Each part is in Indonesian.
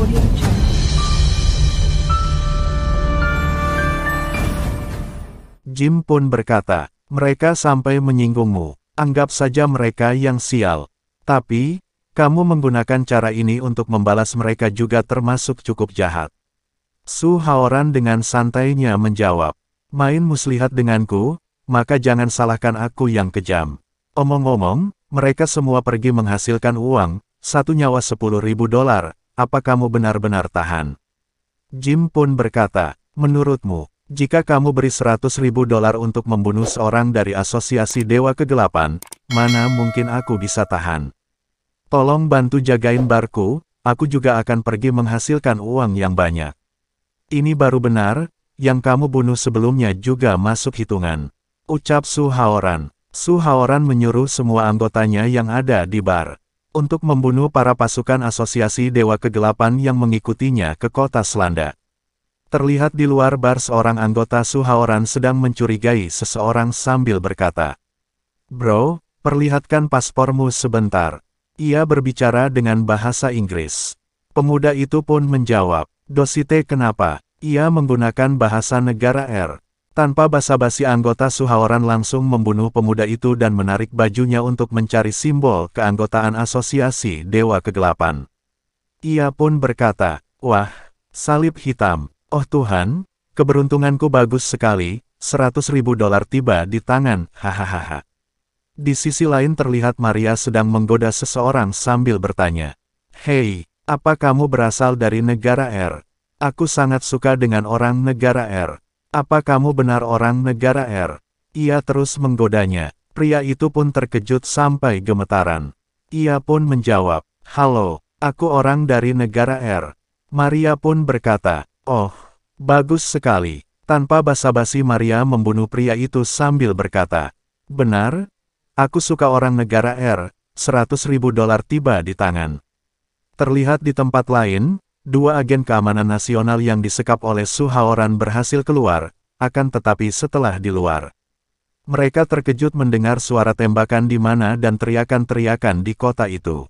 Audio Jungle. Jim pun berkata, mereka sampai menyinggungmu. Anggap saja mereka yang sial. Tapi, kamu menggunakan cara ini untuk membalas mereka juga termasuk cukup jahat. Su Haoran dengan santainya menjawab, main muslihat denganku, maka jangan salahkan aku yang kejam. Omong-omong, mereka semua pergi menghasilkan uang, satu nyawa $10.000, apa kamu benar-benar tahan? Jim pun berkata, menurutmu, jika kamu beri $100.000 untuk membunuh seorang dari asosiasi Dewa Kegelapan, mana mungkin aku bisa tahan? Tolong bantu jagain barku, aku juga akan pergi menghasilkan uang yang banyak. Ini baru benar, yang kamu bunuh sebelumnya juga masuk hitungan. Ucap Su Haoran. Su Haoran menyuruh semua anggotanya yang ada di bar untuk membunuh para pasukan asosiasi Dewa Kegelapan yang mengikutinya ke kota Selanda. Terlihat di luar bar seorang anggota Su Haoran sedang mencurigai seseorang sambil berkata, "Bro, perlihatkan paspormu sebentar." Ia berbicara dengan bahasa Inggris. Pemuda itu pun menjawab, "Dosite kenapa?" Ia menggunakan bahasa negara R. Tanpa basa-basi anggota Su Haoran langsung membunuh pemuda itu dan menarik bajunya untuk mencari simbol keanggotaan asosiasi Dewa Kegelapan. Ia pun berkata, "Wah, salib hitam. Oh Tuhan, keberuntunganku bagus sekali, $100.000 tiba di tangan, hahaha." Di sisi lain terlihat Maria sedang menggoda seseorang sambil bertanya, "Hei, apa kamu berasal dari negara R? Aku sangat suka dengan orang negara R. Apa kamu benar orang negara R?" Ia terus menggodanya. Pria itu pun terkejut sampai gemetaran. Ia pun menjawab, "Halo, aku orang dari negara R." Maria pun berkata, "Oh, bagus sekali." Tanpa basa-basi Maria membunuh pria itu sambil berkata, "Benar? Aku suka orang negara R, $100.000 tiba di tangan." Terlihat di tempat lain, dua agen keamanan nasional yang disekap oleh Su Haoran berhasil keluar, akan tetapi setelah di luar, mereka terkejut mendengar suara tembakan di mana dan teriakan-teriakan di kota itu.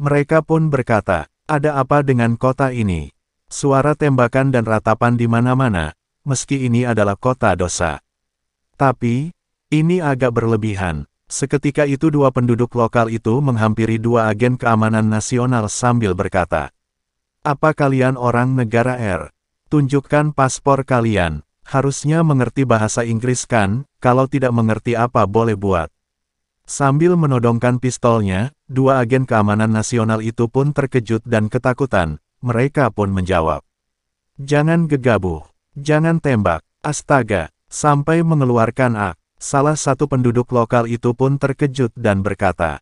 Mereka pun berkata, "Ada apa dengan kota ini? Suara tembakan dan ratapan di mana-mana, meski ini adalah kota dosa." Tapi, ini agak berlebihan. Seketika itu dua penduduk lokal itu menghampiri dua agen keamanan nasional sambil berkata, "Apa kalian orang negara R? Tunjukkan paspor kalian. Harusnya mengerti bahasa Inggris kan, kalau tidak mengerti apa boleh buat." Sambil menodongkan pistolnya, dua agen keamanan nasional itu pun terkejut dan ketakutan. Mereka pun menjawab, "Jangan gegabah. Jangan tembak. Astaga." Sampai mengeluarkan ak. Salah satu penduduk lokal itu pun terkejut dan berkata,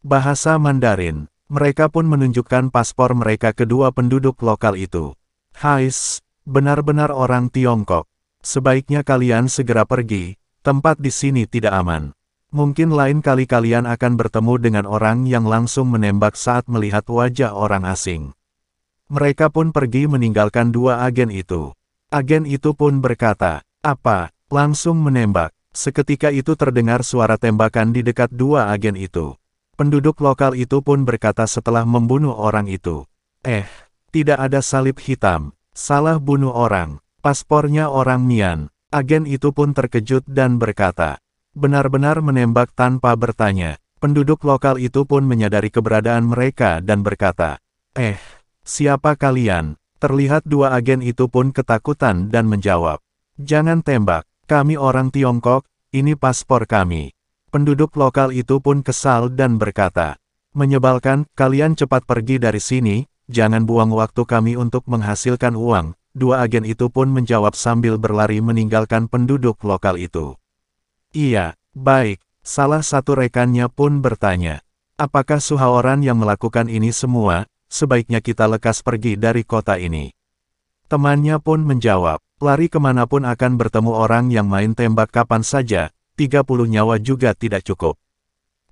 bahasa Mandarin." Mereka pun menunjukkan paspor mereka kedua penduduk lokal itu. "Hais, benar-benar orang Tiongkok. Sebaiknya kalian segera pergi, tempat di sini tidak aman. Mungkin lain kali kalian akan bertemu dengan orang yang langsung menembak saat melihat wajah orang asing." Mereka pun pergi meninggalkan dua agen itu. Agen itu pun berkata, "Apa, langsung menembak?" Seketika itu terdengar suara tembakan di dekat dua agen itu. Penduduk lokal itu pun berkata setelah membunuh orang itu, tidak ada salib hitam. Salah bunuh orang. Paspornya orang Mian." Agen itu pun terkejut dan berkata, "Benar-benar menembak tanpa bertanya." Penduduk lokal itu pun menyadari keberadaan mereka dan berkata, "Siapa kalian?" Terlihat dua agen itu pun ketakutan dan menjawab, "Jangan tembak, kami orang Tiongkok, ini paspor kami." Penduduk lokal itu pun kesal dan berkata, "Menyebalkan, kalian cepat pergi dari sini, jangan buang waktu kami untuk menghasilkan uang." Dua agen itu pun menjawab sambil berlari meninggalkan penduduk lokal itu. "Iya, baik." Salah satu rekannya pun bertanya, "Apakah Su Haoran yang melakukan ini semua? Sebaiknya kita lekas pergi dari kota ini." Temannya pun menjawab, "Lari kemanapun akan bertemu orang yang main tembak kapan saja, 30 nyawa juga tidak cukup."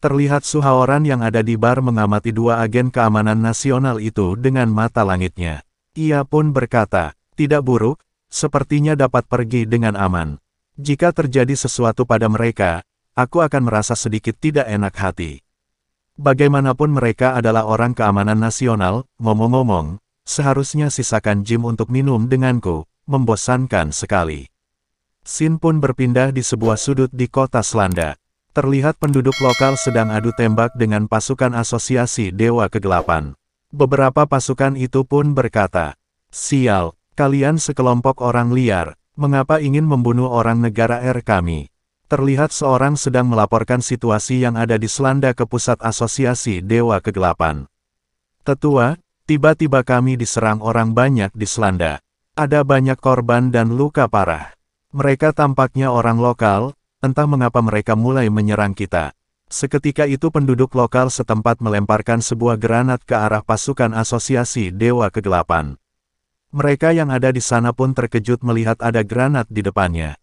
Terlihat Su Haoran yang ada di bar mengamati dua agen keamanan nasional itu dengan mata langitnya. Ia pun berkata, "Tidak buruk, sepertinya dapat pergi dengan aman. Jika terjadi sesuatu pada mereka, aku akan merasa sedikit tidak enak hati." Bagaimanapun mereka adalah orang keamanan nasional, ngomong-ngomong, seharusnya sisakan Jim untuk minum denganku, membosankan sekali. Scene pun berpindah di sebuah sudut di kota Selanda. Terlihat penduduk lokal sedang adu tembak dengan pasukan asosiasi Dewa Kegelapan. Beberapa pasukan itu pun berkata, "Sial, kalian sekelompok orang liar, mengapa ingin membunuh orang negara R kami?" Terlihat seorang sedang melaporkan situasi yang ada di Selanda ke pusat asosiasi Dewa Kegelapan. "Tetua, tiba-tiba kami diserang orang banyak di Selanda. Ada banyak korban dan luka parah. Mereka tampaknya orang lokal, entah mengapa mereka mulai menyerang kita." Seketika itu penduduk lokal setempat melemparkan sebuah granat ke arah pasukan asosiasi Dewa Kegelapan. Mereka yang ada di sana pun terkejut melihat ada granat di depannya.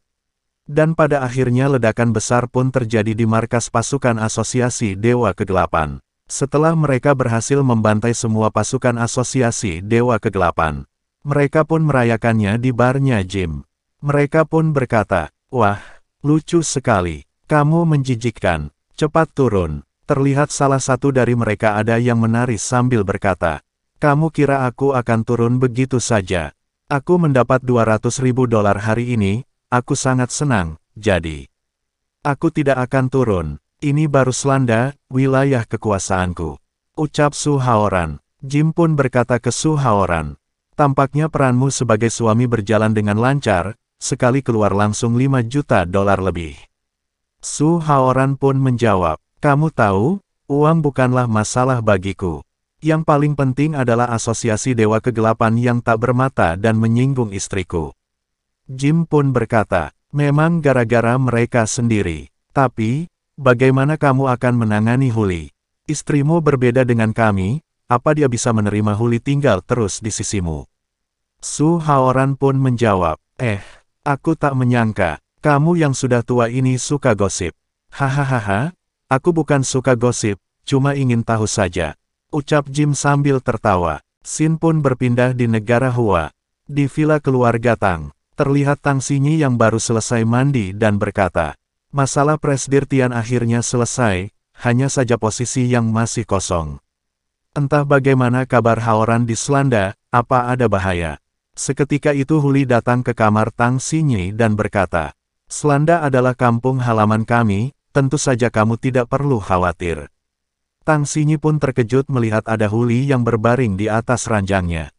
Dan pada akhirnya ledakan besar pun terjadi di markas pasukan asosiasi Dewa Kegelapan. Setelah mereka berhasil membantai semua pasukan asosiasi Dewa Kegelapan, mereka pun merayakannya di barnya Jim. Mereka pun berkata, "Wah, lucu sekali. Kamu menjijikkan. Cepat turun." Terlihat salah satu dari mereka ada yang menari sambil berkata, "Kamu kira aku akan turun begitu saja? Aku mendapat $200.000 hari ini. Aku sangat senang, jadi aku tidak akan turun. Ini baru Selanda, wilayah kekuasaanku," ucap Su Haoran. Jim pun berkata ke Su Haoran, "Tampaknya peranmu sebagai suami berjalan dengan lancar, sekali keluar langsung $5 juta lebih." Su Haoran pun menjawab, "Kamu tahu, uang bukanlah masalah bagiku. Yang paling penting adalah asosiasi Dewa Kegelapan yang tak bermata dan menyinggung istriku." Jim pun berkata, "Memang gara-gara mereka sendiri. Tapi, bagaimana kamu akan menangani Huli? Istrimu berbeda dengan kami, apa dia bisa menerima Huli tinggal terus di sisimu?" Su Haoran pun menjawab, aku tak menyangka, kamu yang sudah tua ini suka gosip." "Hahaha, aku bukan suka gosip, cuma ingin tahu saja," ucap Jim sambil tertawa. Scene pun berpindah di negara Hua. Di villa keluarga Tang, terlihat Tang Xinyi yang baru selesai mandi dan berkata, "Masalah presdirtian akhirnya selesai, hanya saja posisi yang masih kosong. Entah bagaimana kabar Haoran di Selanda, apa ada bahaya?" Seketika itu Huli datang ke kamar Tang Xinyi dan berkata, "Selanda adalah kampung halaman kami, tentu saja kamu tidak perlu khawatir." Tang Xinyi pun terkejut melihat ada Huli yang berbaring di atas ranjangnya.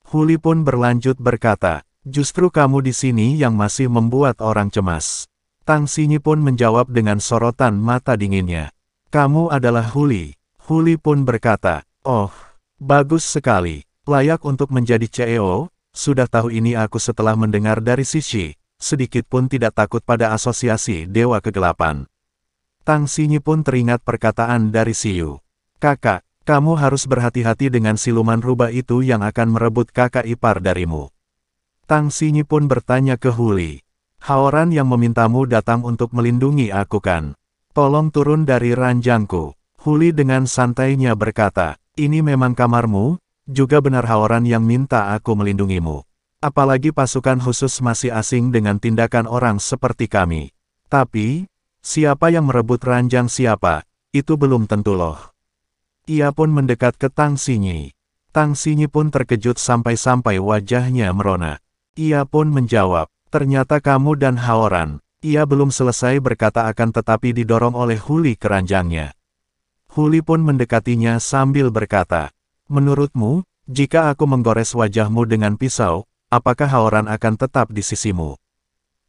Huli pun berlanjut berkata, "Justru kamu di sini yang masih membuat orang cemas." Tang Xinyi pun menjawab dengan sorotan mata dinginnya, "Kamu adalah Huli." Huli pun berkata, "Oh, bagus sekali. Layak untuk menjadi CEO, sudah tahu ini aku setelah mendengar dari Sishi, sedikit pun tidak takut pada asosiasi Dewa Kegelapan." Tang Xinyi pun teringat perkataan dari Siyu. "Kakak, kamu harus berhati-hati dengan siluman rubah itu yang akan merebut kakak ipar darimu." Tang Xinyi pun bertanya ke Huli, "Haoran yang memintamu datang untuk melindungi aku kan? Tolong turun dari ranjangku." Huli dengan santainya berkata, "Ini memang kamarmu, juga benar Haoran yang minta aku melindungimu. Apalagi pasukan khusus masih asing dengan tindakan orang seperti kami. Tapi, siapa yang merebut ranjang siapa, itu belum tentu loh." Ia pun mendekat ke Tang Xinyi. Tang Xinyi pun terkejut sampai-sampai wajahnya merona. Ia pun menjawab, "Ternyata kamu dan Haoran." Ia belum selesai berkata akan tetapi didorong oleh Huli ke ranjangnya. Huli pun mendekatinya sambil berkata, "Menurutmu, jika aku menggores wajahmu dengan pisau, apakah Haoran akan tetap di sisimu?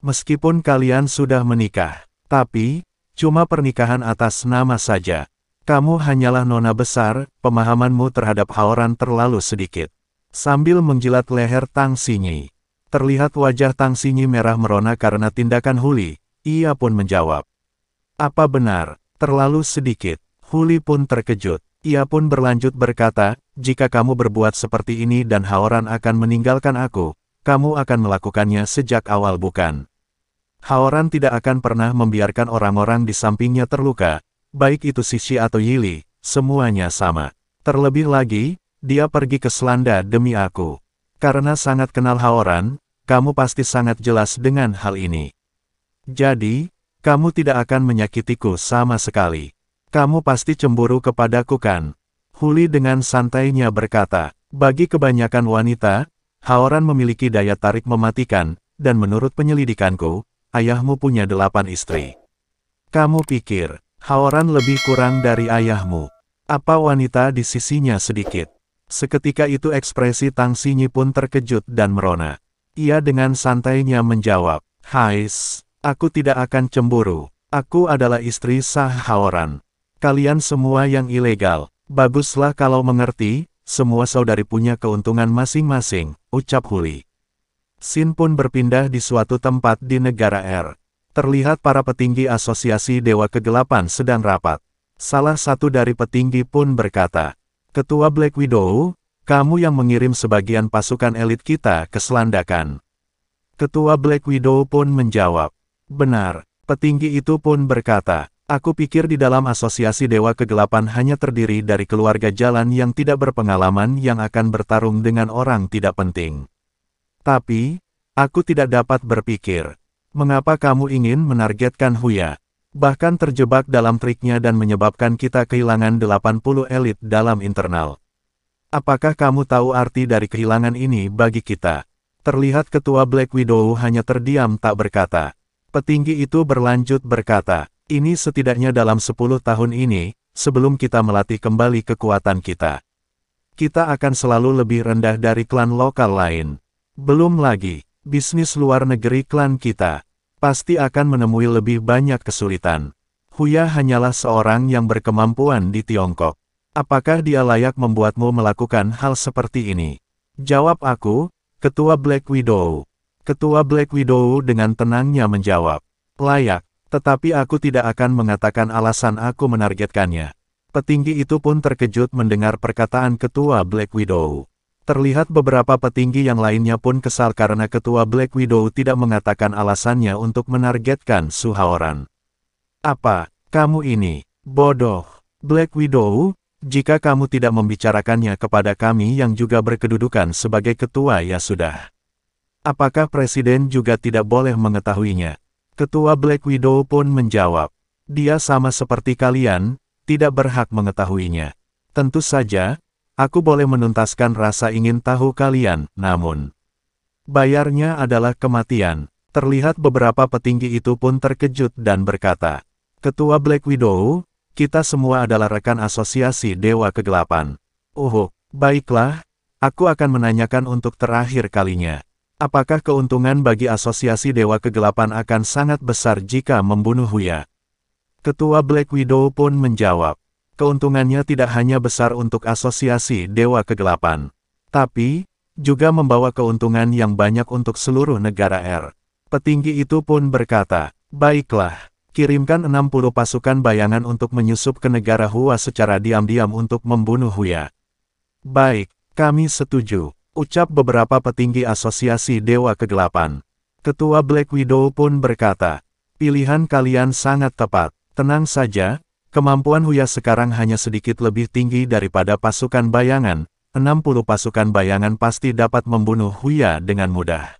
Meskipun kalian sudah menikah, tapi, cuma pernikahan atas nama saja. Kamu hanyalah nona besar, pemahamanmu terhadap Haoran terlalu sedikit." Sambil menjilat leher Tang Xinyi. Terlihat wajah Tang Xinyi merah merona karena tindakan Huli, ia pun menjawab, "Apa benar, terlalu sedikit?" Huli pun terkejut. Ia pun berlanjut berkata, "Jika kamu berbuat seperti ini dan Haoran akan meninggalkan aku, kamu akan melakukannya sejak awal bukan? Haoran tidak akan pernah membiarkan orang-orang di sampingnya terluka, baik itu Sishi atau Yili, semuanya sama. Terlebih lagi, dia pergi ke Selanda demi aku. Karena sangat kenal Haoran, kamu pasti sangat jelas dengan hal ini. Jadi, kamu tidak akan menyakitiku sama sekali. Kamu pasti cemburu kepadaku kan? Huli dengan santainya berkata, bagi kebanyakan wanita, Haoran memiliki daya tarik mematikan, dan menurut penyelidikanku, ayahmu punya 8 istri. Kamu pikir, Haoran lebih kurang dari ayahmu? Apa wanita di sisinya sedikit? Seketika itu ekspresi Tang Xinyi pun terkejut dan merona. Ia dengan santainya menjawab, Hais, aku tidak akan cemburu. Aku adalah istri sah Haoran. Kalian semua yang ilegal, baguslah kalau mengerti, semua saudari punya keuntungan masing-masing, ucap Huli. Xin pun berpindah di suatu tempat di negara R. Terlihat para petinggi asosiasi Dewa Kegelapan sedang rapat. Salah satu dari petinggi pun berkata, Ketua Black Widow, kamu yang mengirim sebagian pasukan elit kita ke Selandakan. Ketua Black Widow pun menjawab, benar. Petinggi itu pun berkata, aku pikir di dalam asosiasi Dewa Kegelapan hanya terdiri dari keluarga jalan yang tidak berpengalaman yang akan bertarung dengan orang tidak penting. Tapi, aku tidak dapat berpikir, mengapa kamu ingin menargetkan Huya, bahkan terjebak dalam triknya dan menyebabkan kita kehilangan 80 elit dalam internal. Apakah kamu tahu arti dari kehilangan ini bagi kita? Terlihat Ketua Black Widow hanya terdiam tak berkata. Petinggi itu berlanjut berkata, ini setidaknya dalam 10 tahun ini, sebelum kita melatih kembali kekuatan kita. Kita akan selalu lebih rendah dari klan lokal lain. Belum lagi, bisnis luar negeri klan kita, pasti akan menemui lebih banyak kesulitan. Huya hanyalah seorang yang berkemampuan di Tiongkok. Apakah dia layak membuatmu melakukan hal seperti ini? Jawab aku, Ketua Black Widow. Ketua Black Widow dengan tenangnya menjawab, layak, tetapi aku tidak akan mengatakan alasan aku menargetkannya. Petinggi itu pun terkejut mendengar perkataan Ketua Black Widow. Terlihat beberapa petinggi yang lainnya pun kesal karena Ketua Black Widow tidak mengatakan alasannya untuk menargetkan Su Haoran. Apa, kamu ini, bodoh, Black Widow, jika kamu tidak membicarakannya kepada kami yang juga berkedudukan sebagai ketua ya sudah. Apakah Presiden juga tidak boleh mengetahuinya? Ketua Black Widow pun menjawab, dia sama seperti kalian, tidak berhak mengetahuinya. Tentu saja, aku boleh menuntaskan rasa ingin tahu kalian, namun bayarnya adalah kematian. Terlihat beberapa petinggi itu pun terkejut dan berkata, Ketua Black Widow, kita semua adalah rekan asosiasi Dewa Kegelapan. Oh, baiklah, aku akan menanyakan untuk terakhir kalinya. Apakah keuntungan bagi asosiasi Dewa Kegelapan akan sangat besar jika membunuh Huya? Ketua Black Widow pun menjawab, keuntungannya tidak hanya besar untuk asosiasi Dewa Kegelapan, tapi juga membawa keuntungan yang banyak untuk seluruh negara R. Petinggi itu pun berkata, baiklah, kirimkan 60 pasukan bayangan untuk menyusup ke negara Hua secara diam-diam untuk membunuh Huya. Baik, kami setuju. Ucap beberapa petinggi asosiasi Dewa Kegelapan. Ketua Black Widow pun berkata, pilihan kalian sangat tepat, tenang saja, kemampuan Huya sekarang hanya sedikit lebih tinggi daripada pasukan bayangan, 60 pasukan bayangan pasti dapat membunuh Huya dengan mudah.